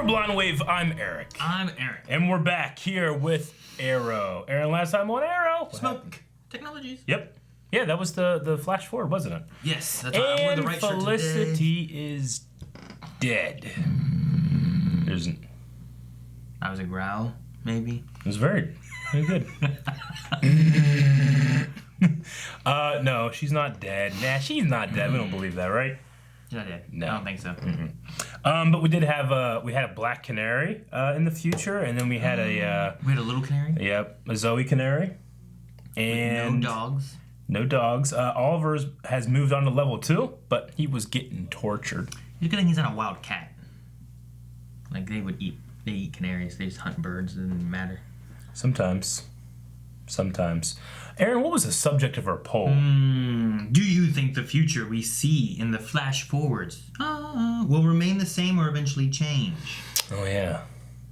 Blind Wave, I'm Eric. I'm Eric. And we're back here with Arrow. Aaron, last time on Arrow. Smoke Technologies. Yep. Yeah, that was the flash forward, wasn't it? Yes, that's right. I wore the right shirt today. Felicity is dead. Isn't. That was a growl, maybe. It was very good. No, she's not dead. Nah, she's not dead. We don't believe that, right? She's not dead. No. I don't think so. Mm-hmm. But we did have we had a black canary in the future, and then we had a we had a little canary. Yep, a Zoe canary, and no dogs. No dogs. Oliver's has moved on to level 2, but he was getting tortured. You're good thing he's not a wild cat. Like they eat canaries. They just hunt birds. It doesn't matter. Sometimes. Aaron, what was the subject of our poll? Do you think the future we see in the flash forwards will remain the same or eventually change? Oh yeah,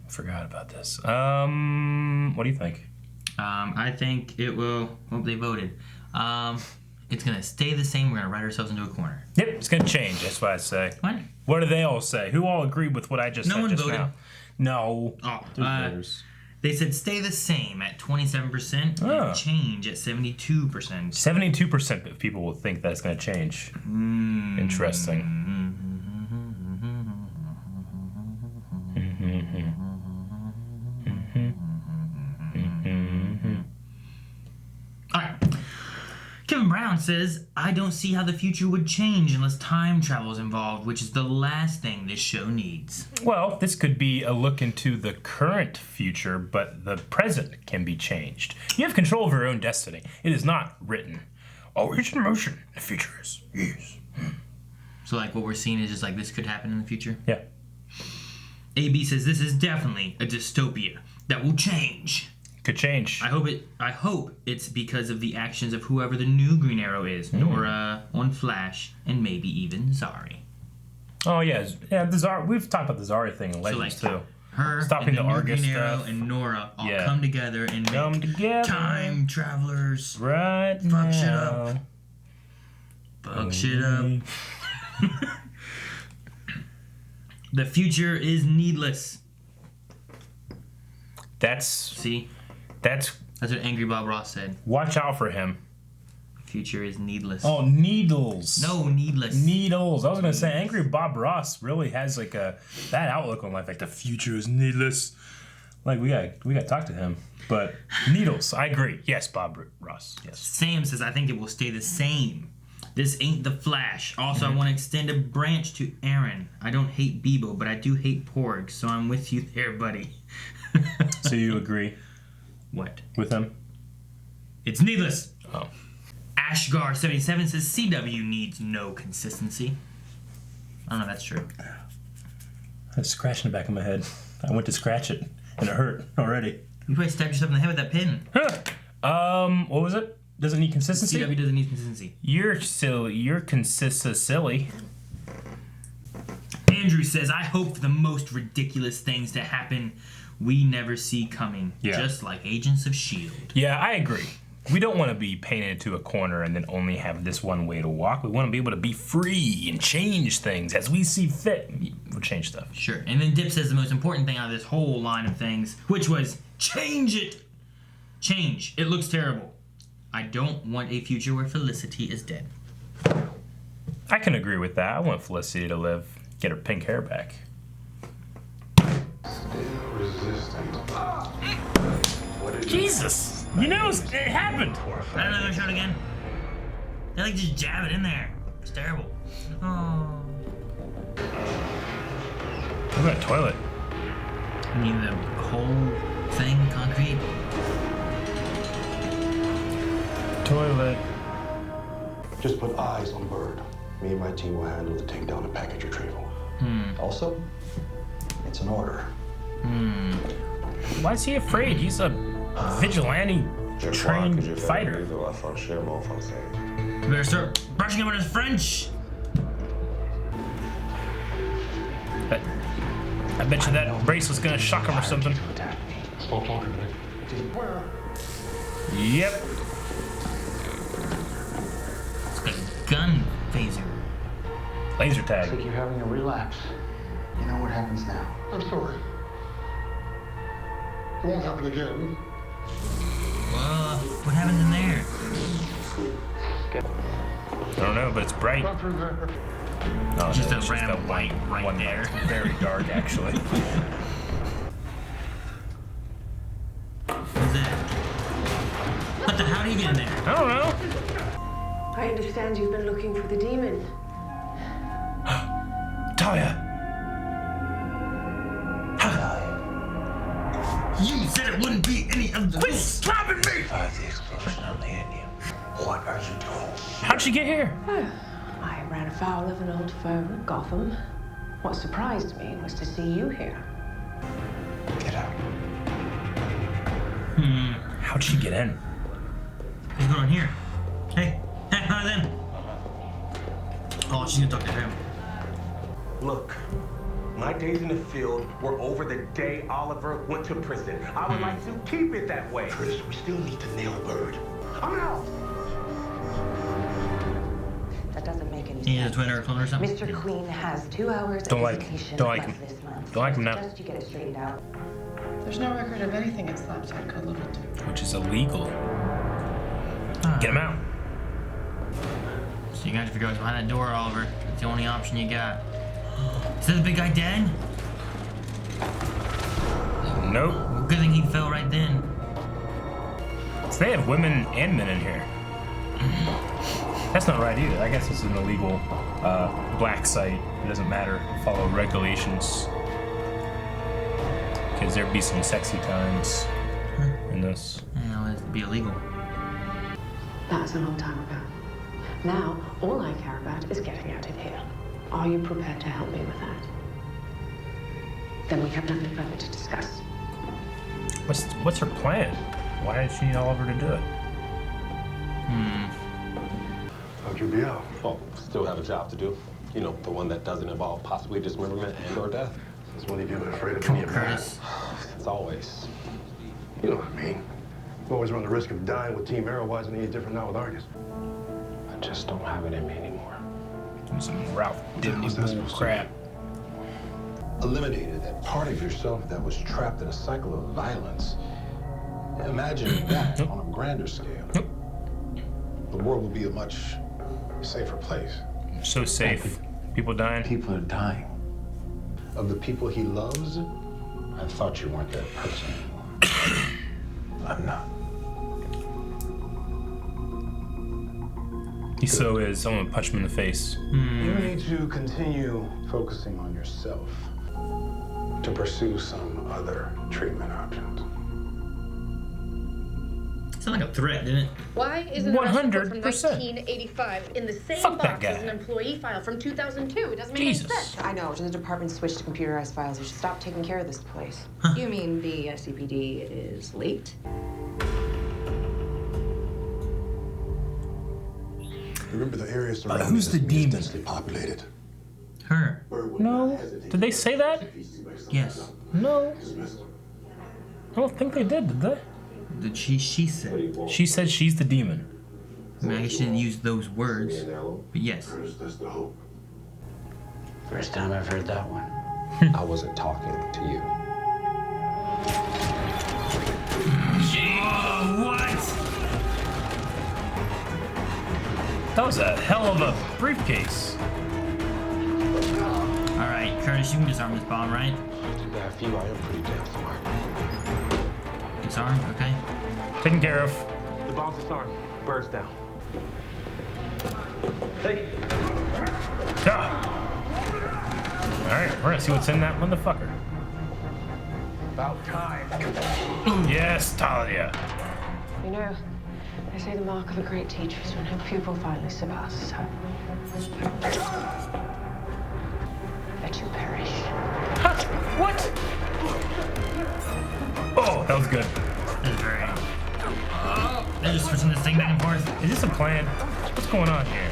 I forgot about this. What do you think? I think it will. Well, they voted. It's gonna stay the same. We're gonna write ourselves into a corner. Yep, it's gonna change. That's what I say. What? What do they all say? Who all agreed with what I just said? No one just voted. Now? No. Oh, voters. They said stay the same at 27% and change at 72%. 72% of people will think that it's going to change. Interesting. All right. Kevin Brown says, I don't see how the future would change unless time travel is involved, which is the last thing this show needs. Well, this could be a look into the current future, but the present can be changed. You have control of your own destiny. It is not written. Oh, it's in motion. The future is. Yes. So, like, what we're seeing is just like this could happen in the future? Yeah. AB says, this is definitely a dystopia that will change. Could change. I hope it's because of the actions of whoever the new Green Arrow is, Nora on Flash, and maybe even Zari. Oh yeah, the Zari. We've talked about the Zari thing in Legends too. Her stopping and the new Argus Green Arrow stuff. and Nora all come together and make time travelers. Right Fuck now. shit up. Fuck shit up. The future is needless. That's what Angry Bob Ross said. Watch out for him. Future is needless. Oh, needles. No, needless. Needles. I was gonna say Angry Bob Ross really has like that outlook on life. Like the future is needless. Like we got to talk to him. But needles. I agree. Yes, Bob Ross. Yes. Sam says I think it will stay the same. This ain't the Flash. Also, I want to extend a branch to Aaron. I don't hate Bebo, but I do hate Porg. So I'm with you there, buddy. So you agree? What? With him? It's needless. Oh. Ashgar77 says CW needs no consistency. I don't know if that's true. I had a scratch in the back of my head. I went to scratch it, and it hurt already. You probably stabbed yourself in the head with that pin. What was it? Doesn't need consistency? CW doesn't need consistency. You're silly. You're silly. Andrew says, I hope for the most ridiculous things to happen we never see coming. Yeah. Just like Agents of S.H.I.E.L.D. Yeah, I agree. We don't want to be painted into a corner and then only have this one way to walk. We want to be able to be free and change things as we see fit. We'll change stuff. Sure. And then Dip says the most important thing out of this whole line of things, which was, change it. Change. It looks terrible. I don't want a future where Felicity is dead. I can agree with that. I want Felicity to live. Get her pink hair back. Jesus! You know, it happened! I don't know, show it again. They like just jab it in there. It's terrible. Oh. Look at that toilet. I mean, the whole thing, concrete. Toilet. Just put eyes on Bird. Me and my team will handle the takedown and package retrieval. Also, it's an order. Why is he afraid? He's a vigilante trained fighter. You better start brushing up on his French. I bet you that bracelet's gonna shock him or something. Stop talking to me. Yep. It's got a gun phaser. Laser tag. Looks like you're having a relapse. You know what happens now? I'm sorry. It won't happen again. What happens in there? I don't know, but it's bright. Not through there. No, Just no, a it's random one- light right one there. light. Very dark, actually. Who's that? What the? How do you get in there? I don't know. I understand you've been looking for the demon. Talia. You said it wouldn't be any of the. Quit slapping me! The explosion only hit you. What are you doing? How'd she get here? Oh, I ran afoul of an old foe at Gotham. What surprised me was to see you here. Get out. How'd she get in? What's going on here? Hey, how then? Oh, she's gonna talk to him. Look, my days in the field were over the day Oliver went to prison. I would like to keep it that way. Curtis, we still need to nail Bird. I'm out. That doesn't make any He's a sense. twin or a clone or something? Mr. Queen has 2 hours Don't of like- visitation don't like left him. this month. Don't like him now. Just you get it straightened out. There's no record of anything at Slapside Code Level 2. Which is illegal. Get him out. So you gotta figure out what's behind that door, Oliver. It's the only option you got. Is that the big guy dead? Nope. Well, good thing he fell right then. So they have women and men in here. That's not right either. I guess it's an illegal black site. It doesn't matter. Follow regulations. Because there'd be some sexy times in this. You know, it'd be illegal. That's a long time ago. Now, all I care about is getting out of here. Are you prepared to help me with that? Then we have nothing further to discuss. What's her plan? Why does she need Oliver to do it? How'd you be out? Well, still have a job to do. You know, the one that doesn't involve possibly dismemberment and or death. Since when have you been afraid of Come any on, of that? Curtis. It's always. You know what I mean. You always run the risk of dying with Team Arrow. Why isn't any different now with Argus? I just don't have it in me anymore. Some Ralph Disney What's that bull supposed to crap. Eliminated that part of yourself that was trapped in a cycle of violence. Imagine that on a grander scale. The world would be a much safer place. So safe. People dying. People are dying. Of the people he loves, I thought you weren't that person anymore. I'm not. He so is. Someone punch him in the face. You need to continue focusing on yourself to pursue some other treatment options. Sounded like a threat, didn't it? Why isn't an arrest report from 100%. 1985 in the same Fuck that box guy. as an employee file from 2002? It doesn't make Jesus. any sense. I know, the department switched to computerized files. We should stop taking care of this place. You mean the SCPD is late? Remember the area surrounding who's the this is demon? densely populated. Her. No. Did they say that? Yes. No. I don't think they did they? Did she said. She said she's the demon. I mean, I guess she didn't use those words. But yes. That's the hope. First time I've heard that one. I wasn't talking to you. Oh, what? That was a hell of a briefcase. Alright, Curtis, you can disarm this bomb, right? Yeah, for you, I am pretty damn smart. Disarm, okay. Taken care of. The bomb's disarmed. Bird's down. Ah. Alright, we're gonna see what's in that motherfucker. About time. Yes, Talia. You know, they say the mark of a great teacher is when her pupil finally surpasses her. Let you perish. Huh? What? Oh, that was good. This is very. They're just switching this thing back and forth. Is this a plan? What's going on here?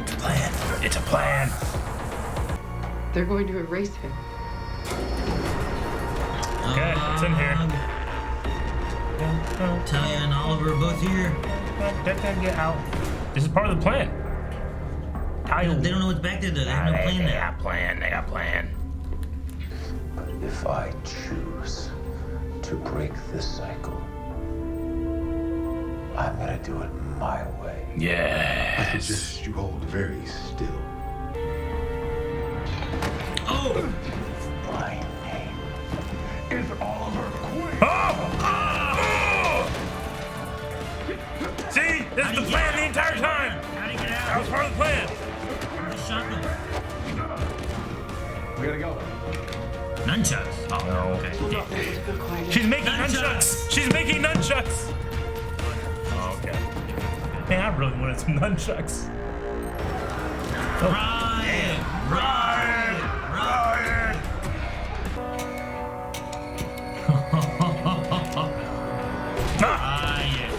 It's a plan. It's a plan. They're going to erase him. Okay, it's in here. Talia and Oliver are both here. Get out. This is part of the plan. They don't know what's back there though. They have no plan They there. got plan. They got plan. If I choose to break this cycle, I'm gonna do it my way. I Yes. suggest you hold very still. Oh! My name. Is Oliver Queen. See? This is the plan the entire time. How'd he get That out? was part of the plan. Just shot them. We gotta go. Nunchucks. Oh, No. okay. Yeah. She's making Nunchucks. nunchucks. She's making nunchucks. Oh, okay. Man, I really wanted some nunchucks. Riot! Riot! Riot! Riot!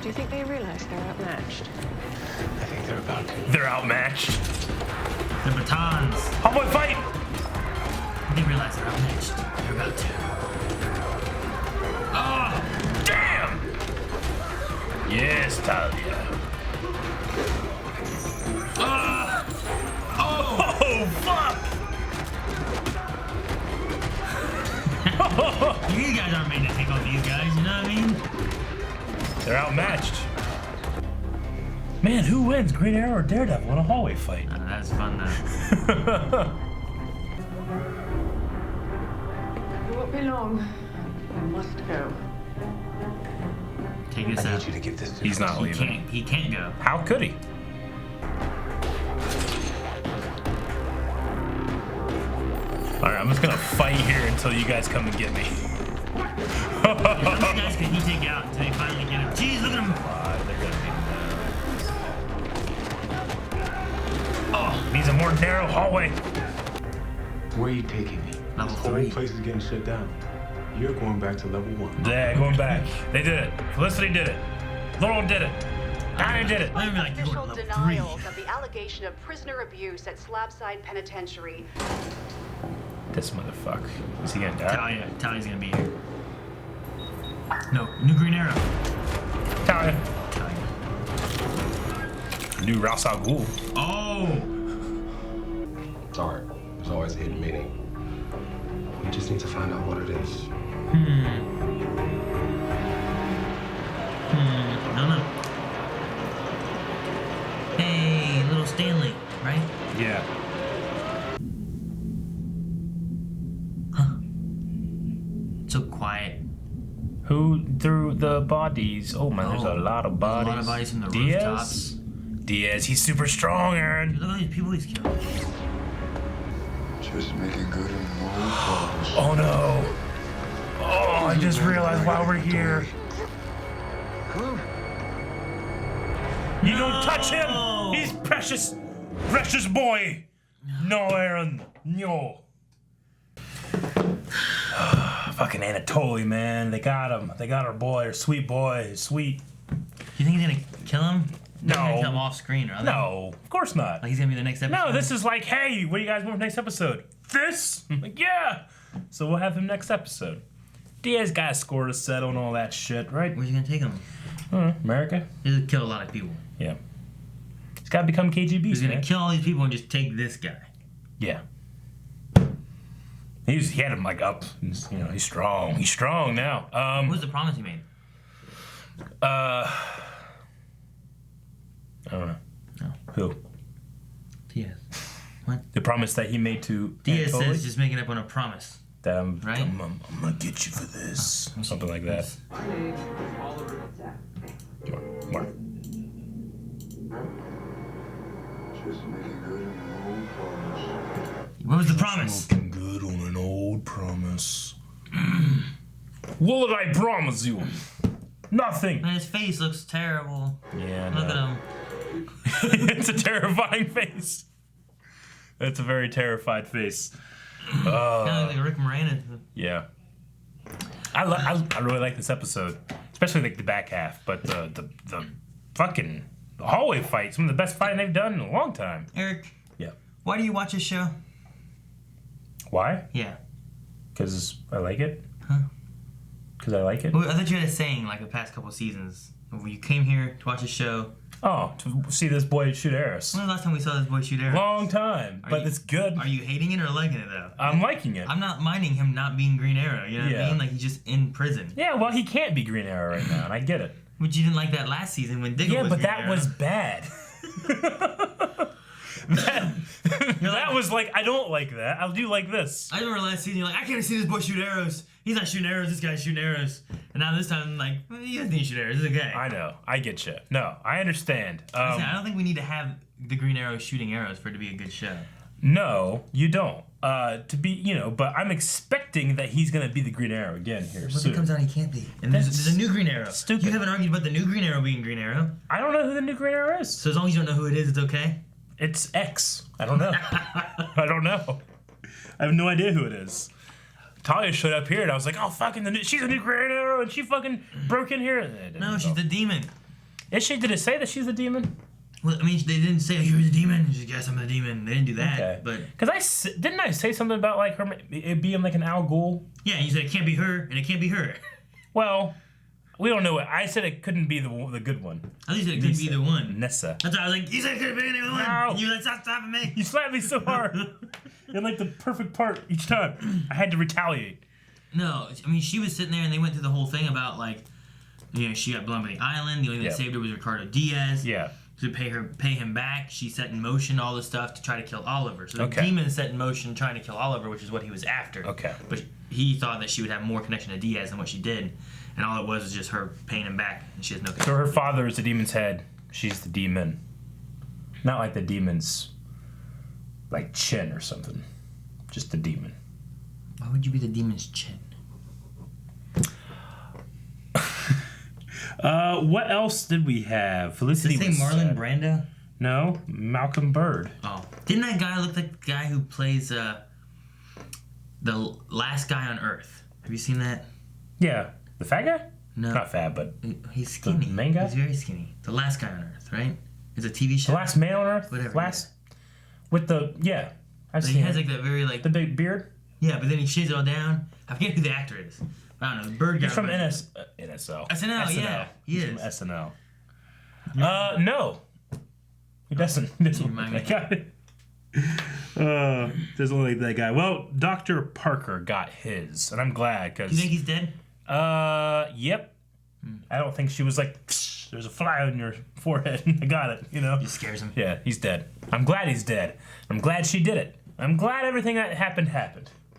Do you think they realize they're outmatched? I think they're about to. They're outmatched. The batons. Homeboy fight. They realize they're outmatched. They're about to. Oh, damn. Yes, Talia. Oh, fuck. You guys aren't made to take on these guys, you know what I mean? They're outmatched. Man, who wins, Green Arrow or Daredevil in a hallway fight? That's fun though. It won't be long. I must go. Take this I out. need you to give this to He's not He leaving. can't. He can't go. How could he? Alright, I'm just gonna fight here until you guys come and get me. How many guys can he take out until they finally get him? Jeez, look at him. They're gonna be needs a more narrow hallway. Where are you taking me? Level This whole 3. place is getting shut down. You're going back to level 1. Yeah, going back. They did it. Felicity did it. Laurel did it. Diana did it. Let me be like, you're Official level 3. denials of the allegation of prisoner abuse at Slabside Penitentiary. This motherfucker. Is he gonna die? Talia. Talia's gonna be here. No, new Green Arrow. Talia. Talia. New Ra's al Ghul. Oh! It's hard. There's always a hidden meaning. We just need to find out what it is. No. Hey, little Stanley, right? Yeah. So quiet. Who threw the bodies? Oh man, there's a lot of There's a bodies. lot of bodies from the Diaz? rooftops. Diaz, he's super strong, Aaron. Look at all these people he's killed. Just making good on old progress. Oh no. Oh, I just realized why we're here. You don't touch him! He's precious! Precious boy! No, Aaron. No. Fucking Anatoly, man. They got him. They got our boy, our sweet boy. Sweet. You think he's gonna kill him? They're No. gonna kill him off screen, right? No, of course not. Like he's gonna be the next episode? No, this is like, hey, what do you guys want for next episode? This? Like, yeah. So we'll have him next episode. Diaz got a score to settle and all that shit, right? Where's he gonna take him? America? He's gonna kill a lot of people. Yeah. He's got to become KGB. He's gonna man. kill all these people and just take this guy. Yeah. He had him like up. He's, he's strong. He's strong now. What was the promise he made? I don't know. No. Who? Diaz. What? The promise that he made to Diaz Anatoly? says just making up on a promise. That I'm Right? I'm gonna get you for this. Something like that. Mark. Just making good on old progress. What was the promise? Smoking good on an old promise. What did I promise you? Nothing. Man, his face looks terrible. Yeah, Look no. at him. It's a terrifying face. It's a very terrified face. Kind of like a Rick Moranis. Yeah. I really like this episode, especially like the back half. But the fucking hallway fight, some of the best fighting they've done in a long time. Eric, Yeah. why do you watch this show? Why? Yeah. Because I like it. Huh? Because I like it. Well, I thought you had a saying like the past couple seasons. When you came here to watch a show, Oh, to see this boy shoot arrows. When was the last time we saw this boy shoot arrows? Long time, but it's good. Are you hating it or liking it though? I'm liking it. I'm not minding him not being Green Arrow. You know what I mean? Like he's just in prison. Yeah, well, he can't be Green Arrow right now, and I get it. But you didn't like that last season when Diggle was but Green that Arrow. was bad. that was like, I don't like that. I do like this. I remember last season, you're like, I can't see this boy shoot arrows. He's not shooting arrows. This guy's shooting arrows. And now this time, I'm like, well, he doesn't need to shoot arrows. It's okay. I know. I get you. No, I understand. I don't think we need to have the Green Arrow shooting arrows for it to be a good show. No, you don't. To be, but I'm expecting that he's gonna be the Green Arrow again here But soon. it comes out he can't be. And there's a new Green Arrow. Stupid. You haven't argued about the new Green Arrow being Green Arrow. I don't know who the new Green Arrow is. So as long as you don't know who it is, it's okay? It's X. I don't know. I don't know. I have no idea who it is. Talia showed up here and I was like, oh, she's a new Green Arrow and she fucking broke in here. No, she's the demon. Is she? Did it say that she's the demon? Well, I mean, they didn't say you're the demon. She guess I'm the demon. They didn't do that. Okay. But because didn't I say something about like her it being like an Al Ghul? Yeah, you said it can't be her and it can't be her. Well, we don't know it. I said it couldn't be the good one. At least it couldn't be the one. Nessa. That's why I was like, you said it couldn't be anyone. No. And you were like, stop stopping me. You slapped me so hard. In like the perfect part each time. I had to retaliate. No, I mean, she was sitting there and they went through the whole thing about like, she got blown by the island. The only thing that saved her was Ricardo Diaz. Yeah. To pay him back, she set in motion all the stuff to try to kill Oliver. So the demon set in motion trying to kill Oliver, which is what he was after. Okay. But he thought that she would have more connection to Diaz than what she did, and all it was just her paying him back, and she has no connection. So her father is the demon's head. She's the demon. Not like the demon's like chin or something. Just the demon. Why would you be the demon's chin? What else did we have? Felicity Did it say Marlon Brando? No, Malcolm Bird. Oh, didn't that guy look like the guy who plays the last guy on Earth? Have you seen that? Yeah, the fat guy. No, not fat, but he's skinny. The main guy. He's very skinny. The last guy on Earth, right? It's a TV show. The last man on Earth. Whatever. With the I've seen he has like that very like the big beard. Yeah, but then he shaves it all down. I forget who the actor is. I don't know. The bird guy. He's from NSL. SNL, yeah. He is. From SNL. No. He doesn't. Doesn't look like that guy. Doesn't look like that guy. Well, Dr. Parker got his, and I'm glad because. You think he's dead? Yep. I don't think she was like, there's a fly on your forehead. I got it. He scares him. Yeah, he's dead. I'm glad he's dead. I'm glad she did it. I'm glad everything that happened.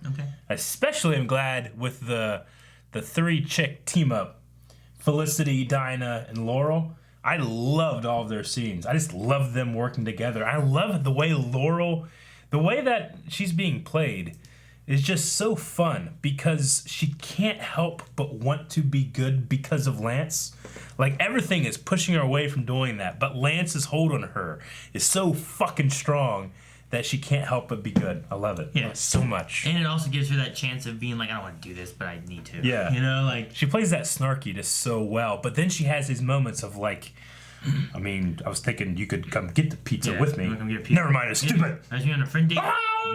Okay. Especially, I'm glad with the 3-chick team up, Felicity, Dinah, and Laurel. I loved all of their scenes. I just loved them working together. I love the way Laurel, the way that she's being played is just so fun because she can't help but want to be good because of Lance. Like everything is pushing her away from doing that, but Lance's hold on her is so fucking strong that she can't help but be good. I love it. Yeah. So much. And it also gives her that chance of being like, I don't want to do this, but I need to. Yeah. Like she plays that snarky just so well, but then she has these moments of like, I mean, I was thinking you could come get the pizza with me. Come get a pizza. Never mind, it's stupid. As you on a friend date?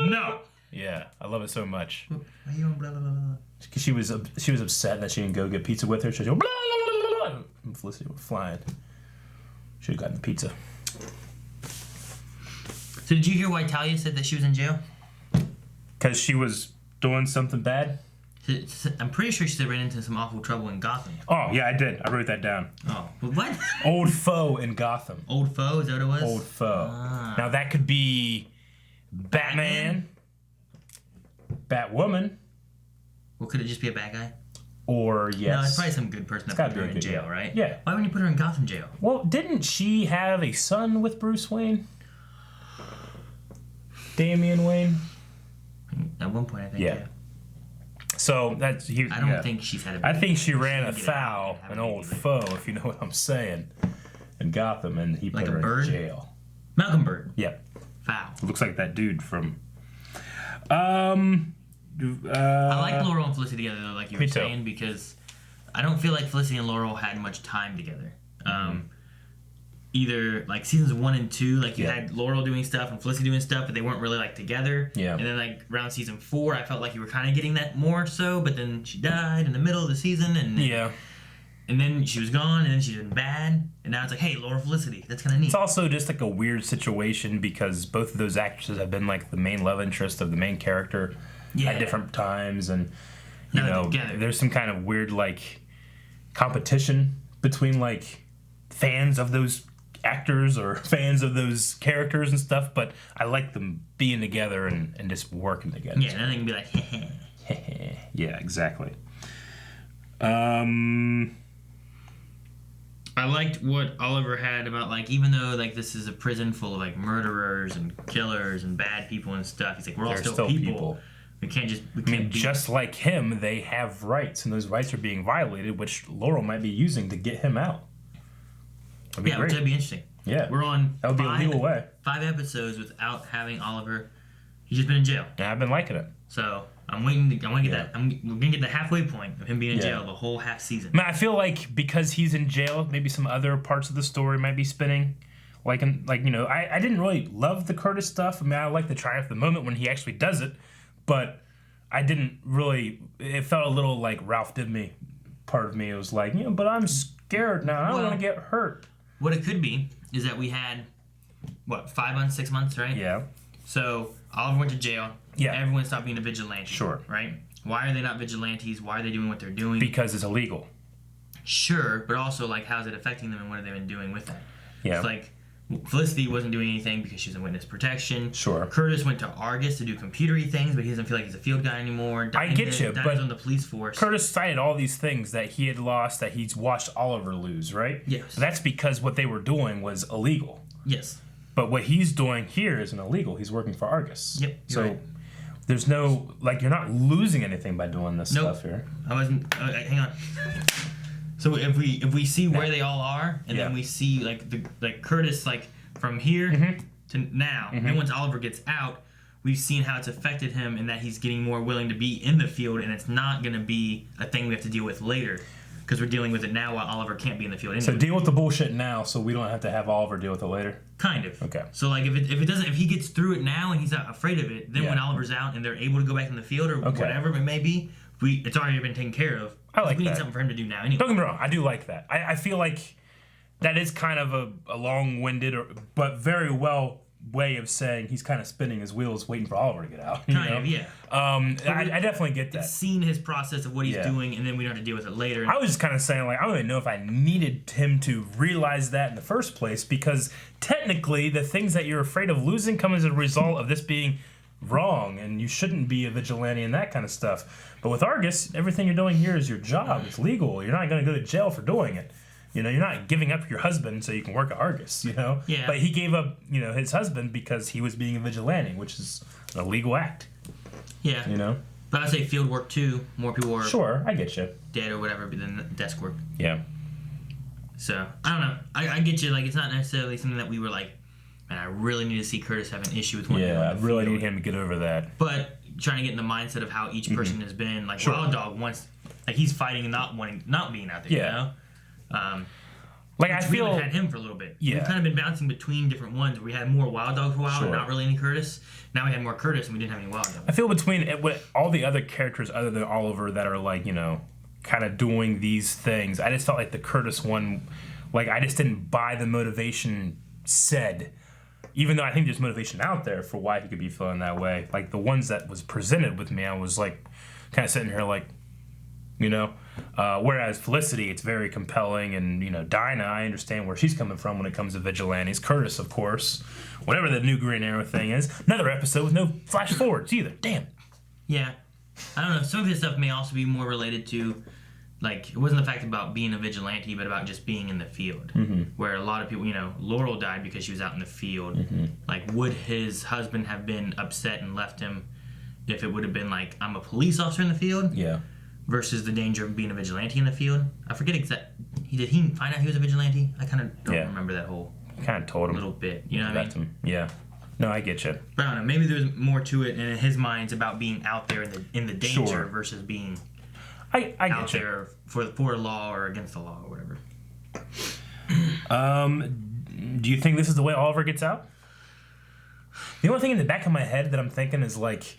No. Yeah, I love it so much. Why you on blah, blah, blah, blah? She was upset that she didn't go get pizza with her. She was like, blah, blah, blah, blah. And Felicity was flying. Should have gotten the pizza. So did you hear why Talia said that she was in jail? Because she was doing something bad? I'm pretty sure she said ran into some awful trouble in Gotham. Oh, yeah, I did. I wrote that down. Oh, well, what? Old foe in Gotham. Old foe? Is that what it was? Old foe. Now, that could be Batman, Batwoman. Well, could it just be a bad guy? Or, yes. No, it's probably some good person that put her in jail, right? Yeah. Why wouldn't you put her in Gotham jail? Well, didn't she have a son with Bruce Wayne? Damian Wayne? At one point, I think, yeah. So that's I don't think she's had a baby. I think she ran afoul an old foe, if you know what I'm saying, in Gotham, and he put her in jail. Malcolm Bird. Yep. Foul. Looks like that dude from. I like Laurel and Felicity together, though, like you were saying, because I don't feel like Felicity and Laurel had much time together. Either like seasons 1 and 2, like you had Laurel doing stuff and Felicity doing stuff, but they weren't really like together. Yeah. And then like around season 4, I felt like you were kind of getting that more so, but then she died in the middle of the season, and and then she was gone, and then she's been bad, and now it's like, hey, Laura Felicity. That's kind of neat. It's also just like a weird situation because both of those actresses have been like the main love interest of the main character at different times, and you know, there's some kind of weird like competition between like fans of those actors or fans of those characters and stuff, but I like them being together and just working together. Yeah, and then they can be like, heh. Yeah, exactly. I liked what Oliver had about, like, even though, like, this is a prison full of, like, murderers and killers and bad people and stuff, he's like, we're all still people. We can't just... just like him, they have rights, and those rights are being violated, which Laurel might be using to get him out. That'd be great. That'd be interesting. Yeah. We're on that would be a legal way. 5 episodes without having Oliver. He's just been in jail. Yeah, I've been liking it. So I'm waiting. I want to get that. We're gonna get the halfway point of him being in jail the whole half season. Man, I feel like because he's in jail, maybe some other parts of the story might be spinning. Like you know, I didn't really love the Curtis stuff. I mean, I like the triumph of the moment when he actually does it, but I didn't really. It felt a little like Ralph Dibny. Part of me, it was like, you know, but I'm scared now. I don't want to get hurt. What it could be is that we had 5 months, 6 months, right? Yeah. So Oliver went to jail. Yeah. Everyone stopped being a vigilante. Sure. Right? Why are they not vigilantes? Why are they doing what they're doing? Because it's illegal. Sure, but also, like, how's it affecting them and what have they been doing with that? Yeah. It's like, Felicity wasn't doing anything because she was in witness protection. Sure. Curtis went to Argus to do computery things, but he doesn't feel like he's a field guy anymore. I get you, but on the police force. Curtis cited all these things that he had lost, that he's watched Oliver lose, right? Yes. So that's because what they were doing was illegal. Yes. But what he's doing here isn't illegal. He's working for Argus. Yep. So right. there's no, like, you're not losing anything by doing this stuff here. I wasn't. Hang on. So if we see where they all are, and then we see like Curtis like from here to now, and once Oliver gets out, we've seen how it's affected him, and that he's getting more willing to be in the field, and it's not going to be a thing we have to deal with later, because we're dealing with it now while Oliver can't be in the field anyway. So deal with the bullshit now, so we don't have to have Oliver deal with it later. Kind of. Okay. So like if he gets through it now and he's not afraid of it, then when Oliver's out and they're able to go back in the field or whatever it may be, it's already been taken care of. I like we that. need something for him to do now anyway. Don't get me wrong, I do like that. I feel like that is kind of a long-winded but very well way of saying he's kind of spinning his wheels waiting for Oliver to get out. Kind of, yeah. I definitely get that. Seen his process of what he's doing, and then we don't have to deal with it later. I was just kind of saying, like, I don't even know if I needed him to realize that in the first place, because technically the things that you're afraid of losing come as a result of this being wrong, and you shouldn't be a vigilante and that kind of stuff. But with Argus, everything you're doing here is your job. It's legal. You're not going to go to jail for doing it. You know, you're not giving up your husband so you can work at Argus, you know? Yeah. But he gave up, you know, his husband because he was being a vigilante, which is an illegal act. Yeah. You know? But I'd say field work too. More people are Sure, I get you. dead or whatever than desk work. Yeah. So, I don't know. I get you. Like, it's not necessarily something that we were like, man, I really need to see Curtis have an issue with one. Yeah, I really need him to get over that. But trying to get in the mindset of how each person has been. Like, Wild Dog wants, like, he's fighting and not being out there, you know? Like, I feel... We had him for a little bit. Yeah. We've kind of been bouncing between different ones. We had more Wild Dog for a while and not really any Curtis. Now we had more Curtis and we didn't have any Wild Dog. I feel between all the other characters other than Oliver that are, like, you know, kind of doing these things, I just felt like the Curtis one, like, I just didn't buy the motivation said. Even though I think there's motivation out there for why he could be feeling that way. Like, the ones that was presented with me, I was, like, kind of sitting here, like, you know? Whereas Felicity, it's very compelling, and, you know, Dinah, I understand where she's coming from when it comes to vigilantes. Curtis, of course. Whatever the new Green Arrow thing is. Another episode with no flash forwards either. Damn. Yeah. I don't know. Some of his stuff may also be more related to, like, it wasn't the fact about being a vigilante, but about just being in the field. Where a lot of people, you know, Laurel died because she was out in the field. Like, would his husband have been upset and left him if it would have been like, I'm a police officer in the field? Yeah. Versus the danger of being a vigilante in the field. I forget did he find out he was a vigilante? I kind of don't remember that whole kind of told him little bit. You know what I mean? Yeah. No, I get you. But I don't know. Maybe there's more to it, and in his mind, it's about being out there in the danger versus being I out there for law or against the law or whatever. Do you think this is the way Oliver gets out? The only thing in the back of my head that I'm thinking is, like,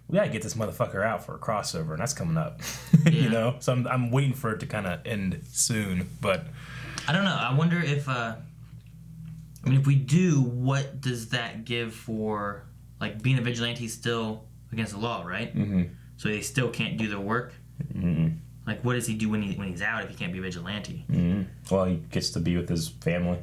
we gotta get this motherfucker out for a crossover, and that's coming up. Yeah. You know, so I'm waiting for it to kind of end soon. But I don't know. I wonder if if we do, what does that give for like being a vigilante still against the law, right? Mm-hmm. So they still can't do their work. Mm-hmm. Like, what does he do when he's out if he can't be a vigilante? Mm-hmm. Well, he gets to be with his family.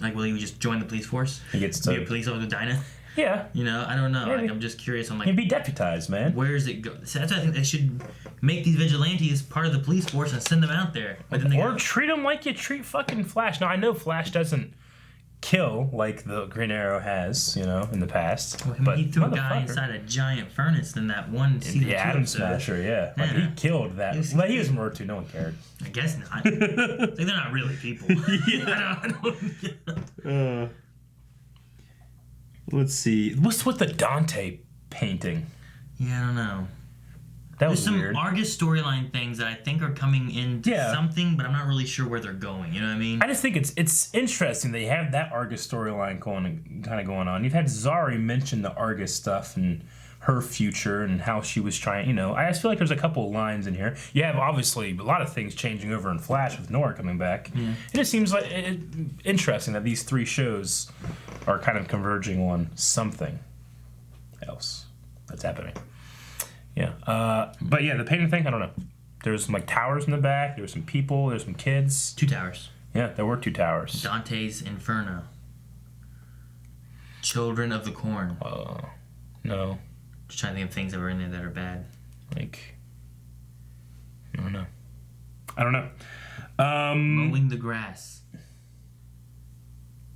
Like, will he just join the police force? He gets to be a police officer with Dinah. Yeah. You know, I don't know. Maybe. Like, I'm just curious on like. He'd be deputized, man. Where does it go? So that's why I think they should make these vigilantes part of the police force and send them out there. But then Or treat them like you treat fucking Flash. Now I know Flash doesn't kill like the Green Arrow has, you know, in the past. Well, but he threw a guy inside a giant furnace in that one season. Yeah, Atom Smasher, yeah. Like, he killed that. But he was murdered too. No one cared. I guess not. Like, they're not really people. Yeah. I don't Let's see. What's with the Dante painting? Yeah, I don't know. That There's was some weird. Argus storyline things that I think are coming into something, but I'm not really sure where they're going. You know what I mean? I just think it's interesting that you have that Argus storyline kind of going on. You've had Zari mention the Argus stuff and her future and how she was trying. You know, I just feel like there's a couple of lines in here. You have obviously a lot of things changing over in Flash with Nora coming back. Yeah. It just seems like interesting that these three shows are kind of converging on something else that's happening. Yeah, but yeah, the painting thing, I don't know. There's some like towers in the back. There were some people. There's some kids. 2 towers. Yeah, there were 2 towers. Dante's Inferno. Children of the Corn. No. Just trying to think of things that were in there that are bad. Like, I don't know. Mowing the grass.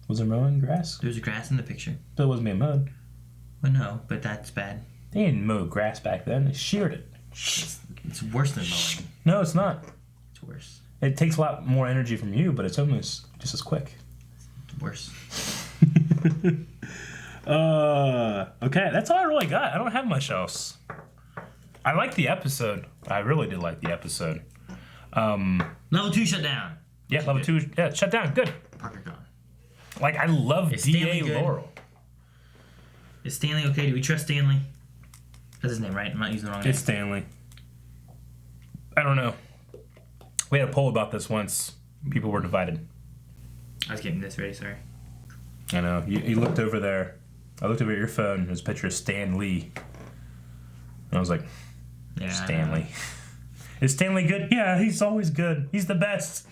Was there mowing grass? There was grass in the picture. But it wasn't being mowed. Well, no, but that's bad. They didn't mow grass back then. They sheared it. It's worse than mowing. No, it's not. It's worse. It takes a lot more energy from you, but it's almost just as quick. It's worse. Okay, that's all I really got. I don't have much else. I liked the episode. I really did like the episode. Level 2 shut down. Yeah, level 2. Yeah, shut down. Good. Parker gone. Like, I love D.A. Laurel. Is Stanley okay? Do we trust Stanley? That's his name, right? I'm not using the wrong name. It's Stanley. I don't know. We had a poll about this once. People were divided. I was getting this ready, sorry. I know. You looked over there. I looked over at your phone. There's a picture of Stan Lee. And I was like, yeah, Stanley. Is Stanley good? Yeah, he's always good. He's the best.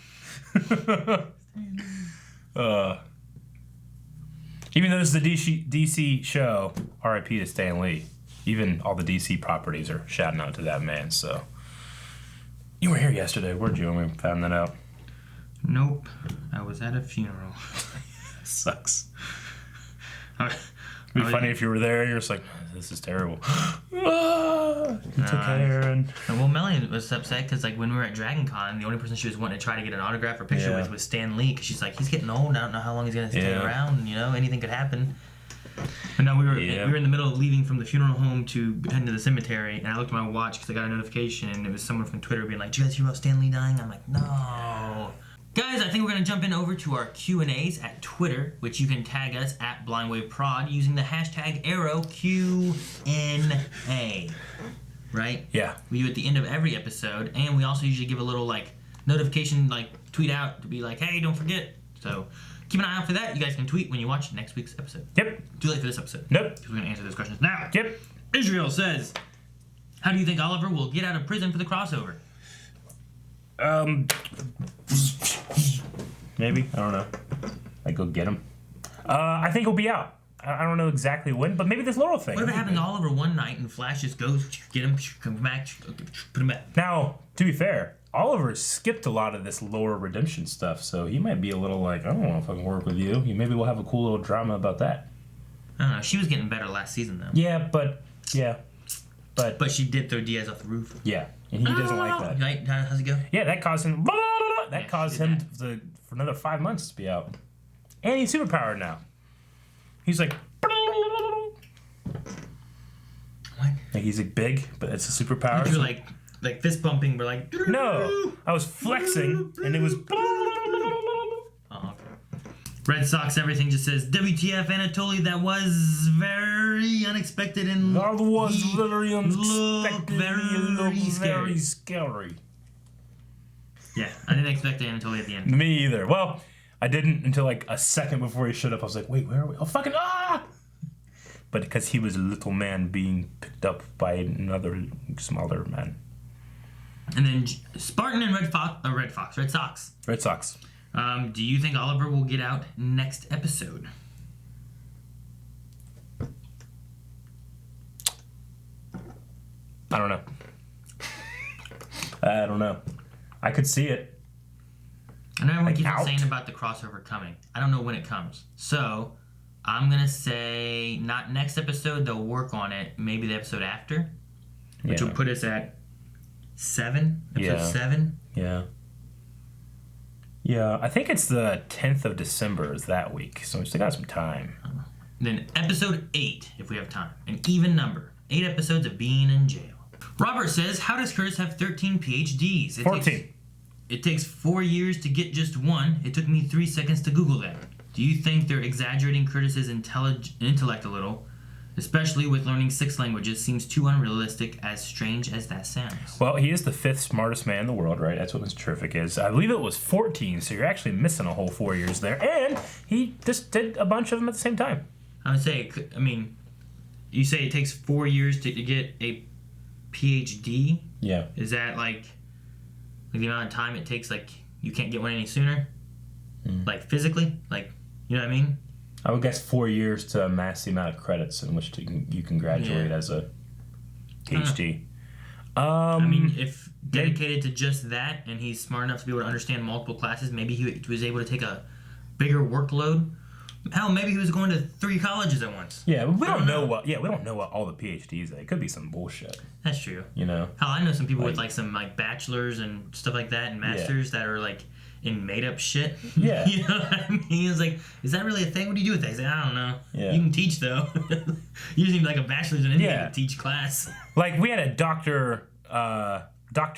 Even though this is a DC show, R.I.P. to Stan Lee. Even all the DC properties are shouting out to that man, so. You were here yesterday, weren't you, when we found that out? Nope. I was at a funeral. Sucks. It'd be funny if you were there and you're just like, this is terrible. He took care and... Well, Melanie was upset because like when we were at Dragon Con, the only person she was wanting to try to get an autograph or picture with was Stan Lee, because she's like, he's getting old. I don't know how long he's gonna stay around. You know, anything could happen. But no, we were in the middle of leaving from the funeral home to head to the cemetery, and I looked at my watch because I got a notification, and it was someone from Twitter being like, "Did you guys hear about Stan Lee dying?" I'm like, "No." Guys, I think we're gonna jump in over to our Q&As at Twitter, which you can tag us at BlindWaveProd using the hashtag #QNA. Right? Yeah. We do at the end of every episode, and we also usually give a little like notification, like tweet out to be like, "Hey, don't forget." So keep an eye out for that. You guys can tweet when you watch next week's episode. Yep. Too late for this episode. Nope. Because we're gonna answer those questions now. Yep. Israel says, "How do you think Oliver will get out of prison for the crossover?" Maybe. I don't know. Like, go get him. I think he'll be out. I don't know exactly when, but maybe this Laurel thing. What if it happened to Oliver one night and Flash just goes, get him, comes back, put him back? Now, to be fair, Oliver skipped a lot of this Laurel redemption stuff, so he might be a little like, I don't want to fucking work with you. Maybe we'll have a cool little drama about that. I don't know. She was getting better last season, though. Yeah, but... But she did throw Diaz off the roof. Yeah, and he doesn't like that. Right? How's it go? Yeah, that caused him... That caused him for another 5 months to be out. And he's superpowered now. He's like... What? Like, he's like big, but it's a superpower. You're like fist bumping, but like... No! I was flexing, and it was... Oh, okay. Red Sox Everything just says, WTF Anatoly, that was very very unexpected and That was he very unexpected. looked very scary. Yeah, I didn't expect it until at the end. Me either. Well, I didn't until like a second before he showed up. I was like, wait, where are we? Oh, fucking But because he was a little man being picked up by another smaller man. And then Spartan and Red Sox. Red Sox. Do you think Oliver will get out next episode? I don't know. I don't know. I could see it. I know everyone keeps out? saying about the crossover coming. I don't know when it comes. So, I'm going to say not next episode. They'll work on it. Maybe the episode after. Which will put us at 7. Episode 7. Yeah. Yeah, I think it's the 10th of December is that week. So we still got some time. Then episode 8, if we have time. An even number. 8 episodes of being in jail. Robert says, how does Curtis have 13 PhDs? 14. It takes 4 years to get just one. It took me 3 seconds to Google that. Do you think they're exaggerating Curtis's intellect a little? Especially with learning 6 languages seems too unrealistic, as strange as that sounds. Well, he is the 5th smartest man in the world, right? That's what Mr. Terrific is. I believe it was 14, so you're actually missing a whole 4 years there. And he just did a bunch of them at the same time. I would say, you say it takes 4 years to get a PhD? Yeah. Is that like the amount of time it takes, like, you can't get one any sooner? Like, physically? Like, you know what I mean? I would guess 4 years to amass the amount of credits in which you can graduate as a PhD. If dedicated to just that, and he's smart enough to be able to understand multiple classes, maybe he was able to take a bigger workload. Hell, maybe he was going to 3 colleges at once. Yeah, but we don't know what all the PhDs are. It could be some bullshit. That's true. You know? Hell, I know some people with some bachelors and stuff like that and masters that are like in made up shit. Yeah. You know what I mean? He was like, is that really a thing? What do you do with that? He's like, I don't know. Yeah. You can teach though. You just need like a bachelor's in anything to teach class. Like we had a Dr.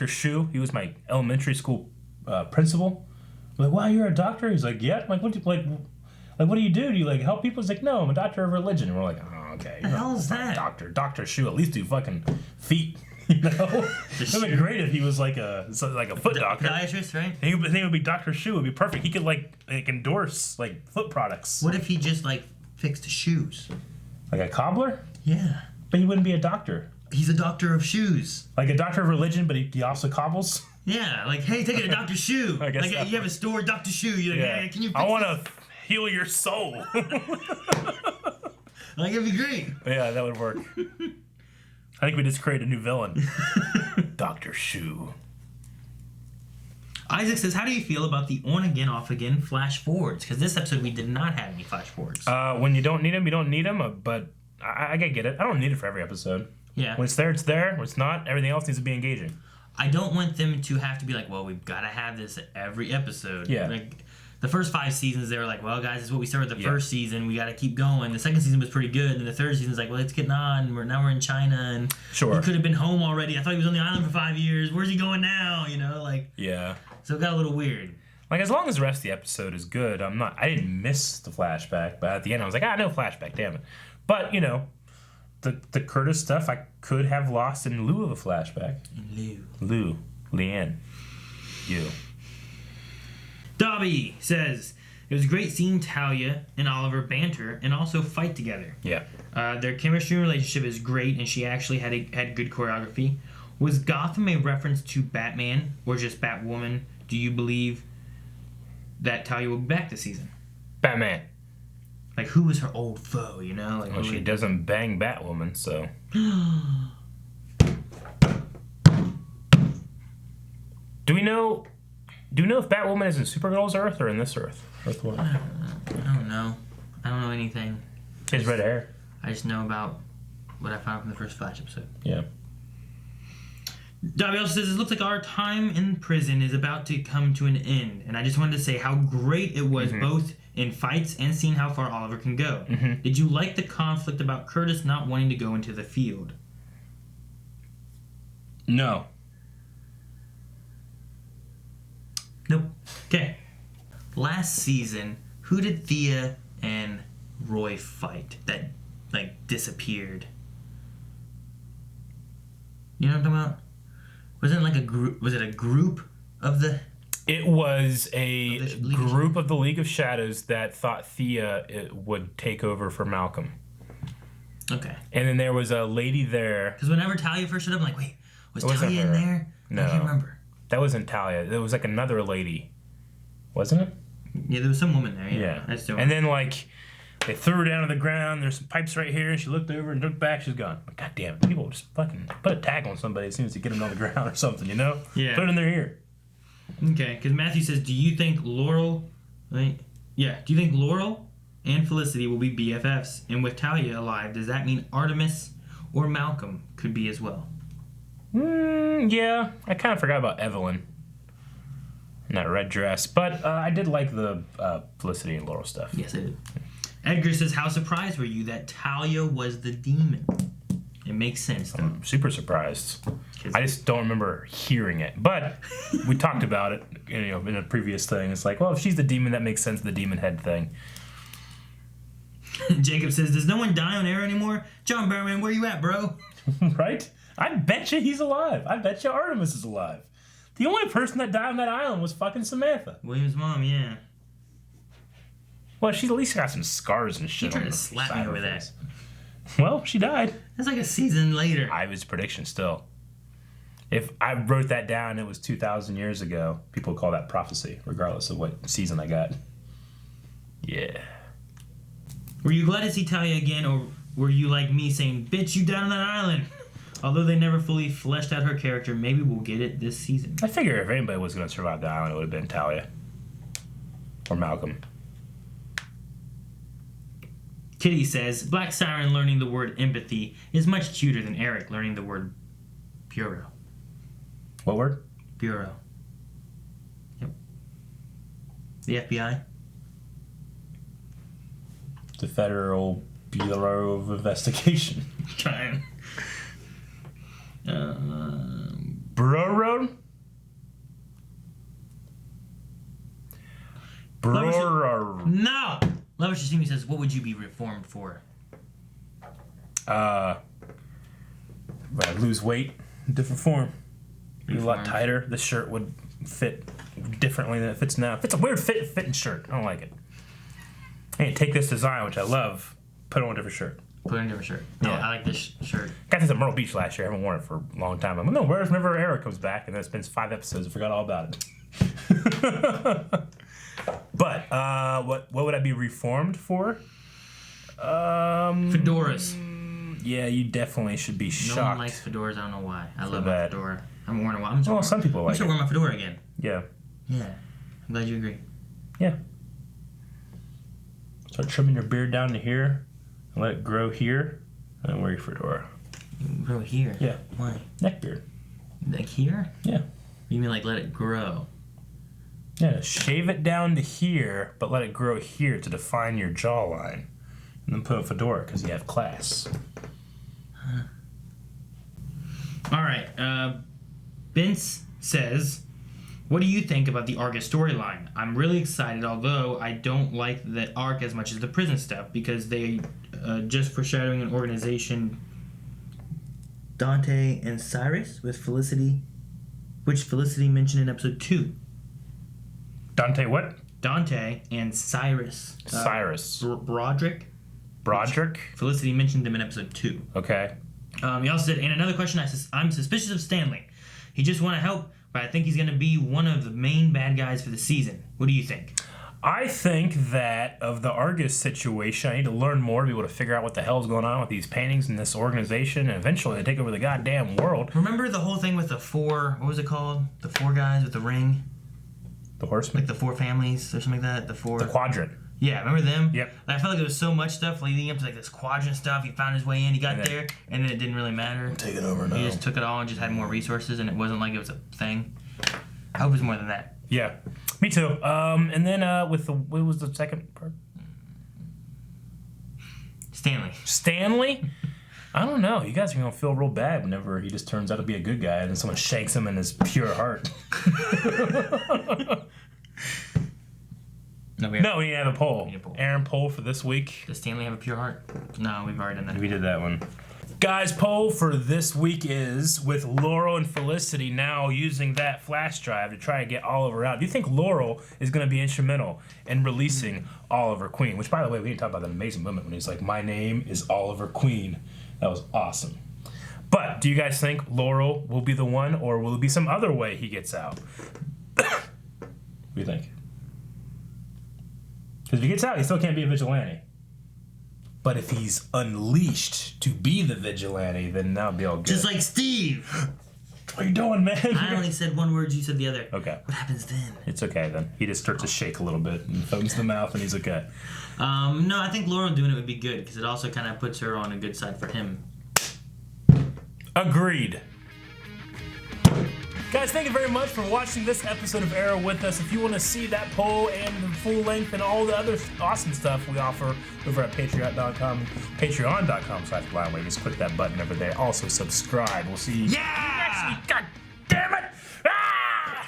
Shu. He was my elementary school principal. I'm like, wow, you're a doctor? He's like, yeah. I'm like, what do you do? Do you like help people? He's like, no, I'm a doctor of religion. And we're like, oh, okay. The hell is that? Dr. Shu, at least do fucking feet. You know, it'd be great if he was like a foot doctor. Podiatrist, right? I think it would be Dr. Shu. It'd be perfect. He could like endorse like foot products. What if he just like fixed shoes? Like a cobbler? Yeah. But he wouldn't be a doctor. He's a doctor of shoes. Like a doctor of religion, but he also cobbles? Yeah, like, hey, take it to Dr. Shu. I guess like, you have a store, Dr. Shu. You're like, hey, can you fix I want to heal your soul. Like, it'd be great. Yeah, that would work. I think we just created a new villain. Dr. Shu. Isaac says, how do you feel about the on-again, off-again flash forwards? Because this episode, we did not have any flash forwards. When you don't need them, you don't need them. But I get it. I don't need it for every episode. Yeah. When it's there, it's there. When it's not, everything else needs to be engaging. I don't want them to have to be like, well, we've got to have this at every episode. Yeah. Like, the first 5 seasons, they were like, well, guys, this is what we started with the first season. We got to keep going. The second season was pretty good. And the third season's like, well, let's get on. Now we're in China. And he could have been home already. I thought he was on the island for 5 years. Where's he going now? You know, like. Yeah. So it got a little weird. Like, as long as the rest of the episode is good, I didn't miss the flashback. But at the end, I was like, no flashback, damn it. But, you know, the Curtis stuff I could have lost in lieu of a flashback. Leanne. You. Dobby says, it was great seeing Talia and Oliver banter and also fight together. Yeah. Their chemistry and relationship is great, and she actually had good choreography. Was Gotham a reference to Batman or just Batwoman? Do you believe that Talia will be back this season? Batman. Like, who was her old foe, you know? Like, well, she doesn't bang Batwoman, so. Do we know if Batwoman is in Supergirl's Earth or in this Earth? Earth 1? I don't know. I don't know anything. She has red hair. I just know about what I found from the first Flash episode. Yeah. Dobby also says, it looks like our time in prison is about to come to an end. And I just wanted to say how great it was, both in fights and seeing how far Oliver can go. Did you like the conflict about Curtis not wanting to go into the field? No. Nope. Okay. Last season, who did Thea and Roy fight? That like disappeared. You know what I'm talking about? Wasn't it like a group? Was it a group of the? It was a group of the League of Shadows that thought Thea would take over for Malcolm. Okay. And then there was a lady there. Because whenever Talia first showed up, I'm like, wait, was Talia in there? No. I can't remember. That wasn't Talia. There was like another lady. Wasn't it? Yeah, there was some woman there. Yeah. Yeah. And then like they threw her down to the ground. There's some pipes right here. She looked over and looked back. She's gone. God damn it. People just fucking put a tag on somebody as soon as they get them on the ground or something, you know? Yeah. Put it in their ear. Okay, because Matthew says, do you think Laurel... Right? Yeah. Do you think Laurel and Felicity will be BFFs? And with Talia alive, does that mean Artemis or Malcolm could be as well? Yeah. I kind of forgot about Evelyn in that red dress. But I did like the Felicity and Laurel stuff. Yes, I did. Edgar says, how surprised were you that Talia was the demon? It makes sense, though. I'm super surprised. I just don't remember hearing it. But we talked about it, in a previous thing. It's like, well, if she's the demon, that makes sense, the demon head thing. Jacob says, does no one die on air anymore? John Berman, where you at, bro? Right? I bet you he's alive. I bet you Artemis is alive. The only person that died on that island was fucking Samantha. William's mom, yeah. Well, she's at least got some scars and shit. She tried to slap me over that. Well, she died. That's like a season later. I was prediction still. If I wrote that down, it was 2,000 years ago. People call that prophecy, regardless of what season I got. Yeah. Were you glad to see Talia again, or were you like me saying, bitch, you down on that island? Although they never fully fleshed out her character, maybe we'll get it this season. I figure if anybody was going to survive the island, it would have been Talia. Or Malcolm. Kitty says, Black Siren learning the word empathy is much cuter than Eric learning the word bureau. What word? Bureau. Yep. The FBI. The Federal Bureau of Investigation. Trying. Bureau? Bureau. No! Lover Shishimi says, what would you be reformed for? Lose weight, different form. Be a lot tighter. The shirt would fit differently than it fits now. It's a weird fitting shirt. I don't like it. Hey, take this design, which I love, put it on a different shirt. Put on a different shirt. Yeah. Oh, I like this shirt. Got this at Myrtle Beach last year. I haven't worn it for a long time. I'm like, no, where's whenever Eric comes back? And then it's been 5 episodes. I forgot all about it. But what would I be reformed for? Fedoras. Yeah, you definitely should be shocked. No one likes fedoras. I don't know why. I love my fedora. I haven't worn it in a while. Well, some people like it. I'm wearing my fedora again. Yeah. Yeah. I'm glad you agree. Yeah. Start trimming your beard down to here. And let it grow here. And then wear your fedora. Grow here? Yeah. Why? Neck beard. Like here? Yeah. You mean like let it grow? Yeah, shave it down to here, but let it grow here to define your jawline. And then put a fedora because you have class. Huh. All right. Vince says, what do you think about the Argus storyline? I'm really excited, although I don't like the arc as much as the prison stuff because they just foreshadowing an organization, Dante and Cyrus with Felicity, which Felicity mentioned in episode 2. Dante what? Dante and Cyrus. Cyrus. Broderick. Felicity mentioned him in episode 2. Okay. He also said, and another question, I'm suspicious of Stanley. He just want to help, but I think he's going to be one of the main bad guys for the season. What do you think? I think that of the Argus situation, I need to learn more to be able to figure out what the hell's going on with these paintings and this organization, and eventually they take over the goddamn world. Remember the whole thing with the 4, what was it called? The 4 guys with the ring? The Horsemen? Like the 4 families or something like that? The Quadrant. Yeah, remember them? Yep. I felt like there was so much stuff leading up to like this quadrant stuff. He found his way in, he got there, and then it didn't really matter. I'm taking over now. He just took it all and just had more resources, and it wasn't like it was a thing. I hope it was more than that. Yeah, me too. And then with what was the second part? Stanley? I don't know. You guys are gonna feel real bad whenever he just turns out to be a good guy and then someone shanks him in his pure heart. No, we didn't have a poll. We need a poll. Aaron, poll for this week. Does Stanley have a pure heart? No, we've already done that. We did that one. Guys, poll for this week is, with Laurel and Felicity now using that flash drive to try to get Oliver out, do you think Laurel is going to be instrumental in releasing Oliver Queen? Which, by the way, we didn't talk about that amazing moment when he's like, my name is Oliver Queen. That was awesome. But do you guys think Laurel will be the one, or will it be some other way he gets out? What do you think? Because if he gets out, he still can't be a vigilante. But if he's unleashed to be the vigilante, then that'll be all good. Just like Steve! What are you doing, man? I only said one word, you said the other. Okay. What happens then? It's okay then. He just starts to shake a little bit and foams the mouth and he's okay. No, I think Laurel doing it would be good because it also kind of puts her on a good side for him. Agreed. Guys, thank you very much for watching this episode of Arrow with us. If you want to see that poll and the full length and all the other awesome stuff we offer over at patreon.com/blindway, just click that button over there. Also subscribe. We'll see you next week. God.